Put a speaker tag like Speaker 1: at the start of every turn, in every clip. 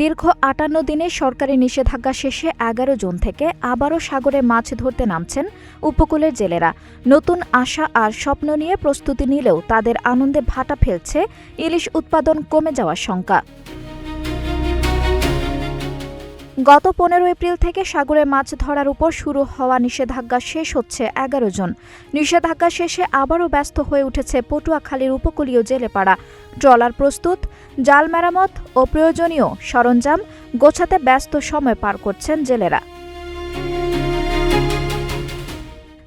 Speaker 1: দীর্ঘ ৫৮ দিনের সরকারি নিষেধাজ্ঞা শেষে ১১ জুন থেকে আবারও সাগরে মাছ ধরতে নামছেন উপকূলের জেলেরা। নতুন আশা আর স্বপ্ন নিয়ে প্রস্তুতি নিলেও তাদের আনন্দে ভাটা ফেলছে ইলিশ উৎপাদন কমে যাওয়ার শঙ্কা। গত ১৫ এপ্রিল থেকে সাগরে মাছ ধরার উপর শুরু হওয়া নিষেধাজ্ঞা শেষ হচ্ছে ১১ জুন। নিষেধাজ্ঞা শেষে আবারও ব্যস্ত হয়ে উঠেছে পটুয়াখালীর উপকূলীয় জেলেপাড়া। ট্রলার প্রস্তুত, জাল মেরামত ও প্রয়োজনীয় সরঞ্জাম গোছাতে ব্যস্ত সময় পার করছেন জেলেরা।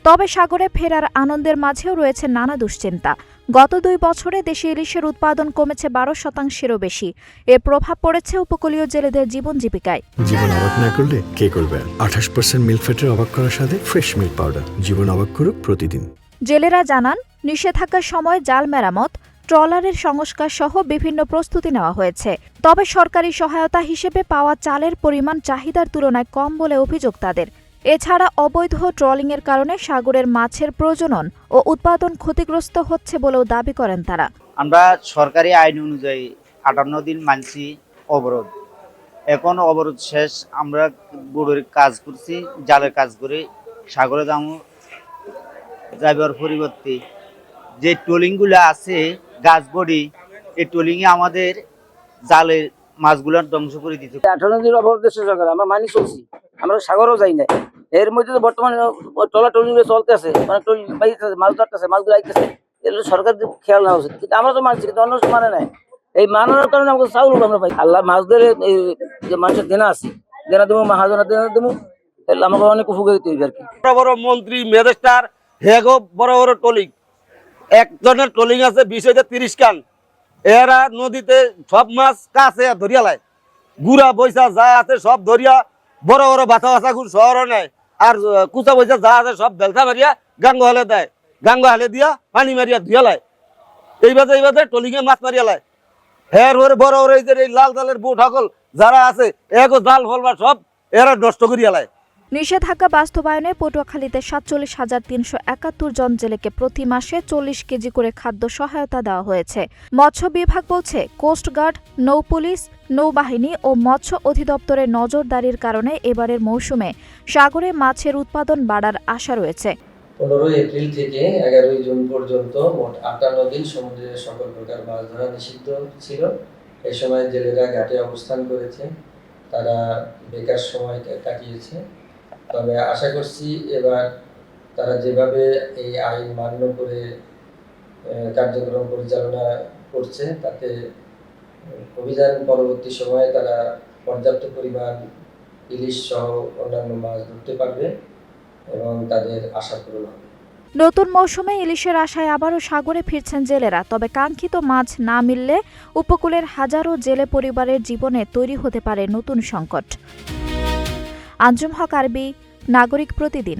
Speaker 1: তবে সাগরে ফেরার আনন্দের মাঝেও রয়েছে নানা দুশ্চিন্তা। গত ২ বছরে দেশে ইলিশের উৎপাদন কমেছে ১২%-এরও বেশি। এর প্রভাব পড়েছে উপকূলীয় জেলেদের জীবন জীবিকায়।
Speaker 2: জীবন অবাক না করলে কে করবে? ২৮% মিল্ক ফ্যাটের অবাক করার সাথে ফ্রেশ মিল্ক পাউডার। জীবন অবাক করুক প্রতিদিন।
Speaker 1: জেলেরা জানান, নিষেধাজ্ঞার সময় জাল মেরামত, ট্রলারের সংস্কার সহ বিভিন্ন প্রস্তুতি নেওয়া হয়েছে। তবে সরকারি সহায়তা হিসেবে পাওয়া চালের পরিমাণ চাহিদার তুলনায় কম বলে অভিযোগ তাদের। এছাড়া অবৈধ ট্রলিংয়ের কারণে সাগরের মাছের প্রজনন ও উৎপাদন ক্ষতিগ্রস্ত হচ্ছে বলেও দাবি করেন তারা।
Speaker 3: আমরা সরকারি আইন অনুযায়ী ৫৮ দিন মানছি অবরোধ। এখন অবরোধ শেষ, আমরা বুড়োর কাজ করছি, জালের কাজ করে সাগরে যাবার পরিবর্তে যে ট্রলিংগুলো আছে গাছ বডি, এই ট্রলিংয়ে আমাদের জালের মাছগুলোর ধ্বংস করে দিতে।
Speaker 4: ১৮ দিন অবরোধ দেশের সরকার আমরা মানি চলছি, আমরা সাগরও যাই না। এর মধ্যে তো বর্তমানে ট্রলার ট্রলিং চলতে আছে, মানে মাছ ধরতেছে, মাছগুলো আইতেছে, এগুলো সরকার খেয়াল নেওয়া উচিত। কিন্তু আমরা তো মানছি, কিন্তু অন্য মানে নাই। এই মানানোর কারণে আমাকে চাউল আমরা পাই। আল্লাহ মাছ ধরে যে মানুষের দেনা আছে, দেনা দেবো, মাহাজনা দেনা দেবো, তাহলে আমাকে অনেক উপকারিত হইবে আর কি।
Speaker 5: বড় বড় মন্ত্রী ম্যাজিস্ট্রেট হেগো বড় বড় ট্রলিং, একজনের ট্রলিং আছে ২০-৩০ কান। এরা নদীতে সব মাছ কাছে ধরিয়া লাই, গুড়া বৈশা যা আছে সব ধরিয়া বড় বড় বাছা বাছা গুড় শহর নেয়, আর কুচা বৈশা যা আছে সব বেলথা মারিয়া গাঙ্গ হালে দেয়, গাঙ্গ হালে দিয়া পানি মারিয়া ধুয়া লাই। এইভাবে ট্রলিংয়ে মাছ মারিয়া লাই। হ্যাঁ বড় বড় এই লাল জালের বোট সকল যারা আছে এগো জাল ফলবা সব এরা নষ্ট করিয়া লাই।
Speaker 1: নিষেধাজ্ঞা বাস্তবায়নে পটুয়াখালীতে ৪৭,৩৭১ জন জেলেকে প্রতি মাসে ৪০ কেজি করে খাদ্য সহায়তা দেওয়া হয়েছে। মৎস্য বিভাগ বলছে, কোস্টগার্ড, নৌপুলিশ, নৌবাহিনী ও মৎস্য অধিদপ্তরের নজরদারির কারণে এবারের মৌসুমে সাগরে মাছের উৎপাদন বাড়ার আশা রয়েছে।
Speaker 6: ১৫ এপ্রিল থেকে ১১ জুন পর্যন্ত মোট ৫৮ দিন সমুদ্রের সকল প্রকার মাছ ধরা নিষিদ্ধ ছিল। এই সময় জেলেরা ঘাটে অবস্থান করেছে, তারা বেকার সময় কাটিয়েছে। তবে আশা করছি এবার তারা যেভাবে এই আইন মান্য করে কার্যক্রম পরিচালনা করছে, তাতে অভিযান পরবর্তী সময়ে তারা পর্যাপ্ত পরিমাণ ইলিশ সহ অন্যান্য মাছ ধরতে পারবে এবং তাদের আশা পূরণ হবে।
Speaker 1: নতুন মৌসুমে ইলিশের আশায় আবারও সাগরে ফিরছেন জেলেরা। তবে কাঙ্ক্ষিত মাছ না মিললে উপকূলের হাজারো জেলে পরিবারের জীবনে তৈরি হতে পারে নতুন সংকট। আঞ্জুম হক আরবি, নাগরিক প্রতিদিন।